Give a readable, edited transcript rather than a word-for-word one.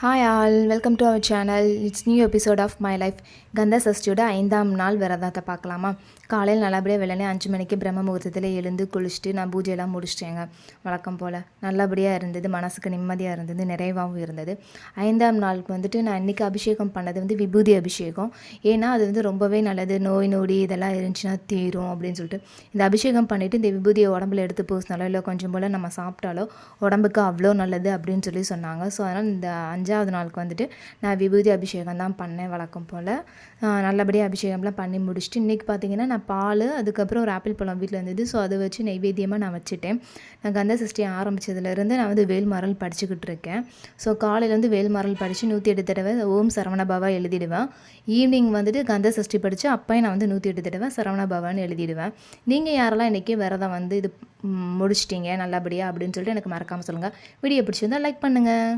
Hi all, welcome to our channel. It's new episode of my life. கந்த சஷ்டியோட 5ஆம் நாள் விரதத்தை பார்க்கலாமா. காலையில் நல்லபடியாக வெள்ளனே 5 மணிக்கு பிரம்ம முகூர்த்தத்தில் எழுந்து குளிச்சுட்டு நான் பூஜையெல்லாம் முடிச்சிட்டேங்க. வழக்கம் போல் நல்லபடியாக இருந்தது, மனசுக்கு நிம்மதியாக இருந்தது, நிறைவாகவும் இருந்தது. 5ஆம் நாளுக்கு வந்துட்டு நான் இன்றைக்கி அபிஷேகம் பண்ணது விபூதி அபிஷேகம். ஏன்னா அது ரொம்பவே நல்லது, நோய் நொடி இதெல்லாம் இருந்துச்சுன்னா தீரும் அப்படின்னு சொல்லிட்டு இந்த அபிஷேகம் பண்ணிவிட்டு இந்த விபூதியை உடம்புல எடுத்து பூசினாலோ இல்லை கொஞ்சம் போல் நம்ம சாப்பிட்டாலோ உடம்புக்கு அவ்வளோ நல்லது அப்படின்னு சொல்லி சொன்னாங்க. ஸோ அதனால் இந்த 5ஆவது நாளுக்கு வந்துட்டு நான் விபூதி அபிஷேகம் தான் பண்ணேன் வழக்கம் போல். நல்லபடியாக அபிஷேகம்லாம் பண்ணி முடிச்சுட்டு இன்றைக்கி பார்த்திங்கன்னா நான் பால், அதுக்கப்புறம் ஒரு ஆப்பிள் பழம் வீட்டில் இருந்தது. ஸோ அதை வச்சு நைவேத்தியமாக நான் வச்சுட்டேன். நான் கந்த சஷ்டி ஆரம்பித்ததுலேருந்து நான் வேல்மாறல் படிச்சுக்கிட்டு இருக்கேன். ஸோ காலையில் வேல்மாறல் படித்து 108 தடவை ஓம் சரவணபவா எழுதிடுவேன். ஈவினிங் கந்த சஷ்டி படித்து அப்பையும் நான் 108 தடவை சரவணபவான்னு எழுதிடுவேன். நீங்கள் யாரெல்லாம் இன்றைக்கி விரதம் இது முடிச்சிட்டிங்க நல்லபடியாக அப்படின்னு சொல்லிட்டு எனக்கு மறக்காமல் சொல்லுங்கள். வீடியோ பிடிச்சிருந்தால் லைக் பண்ணுங்கள்.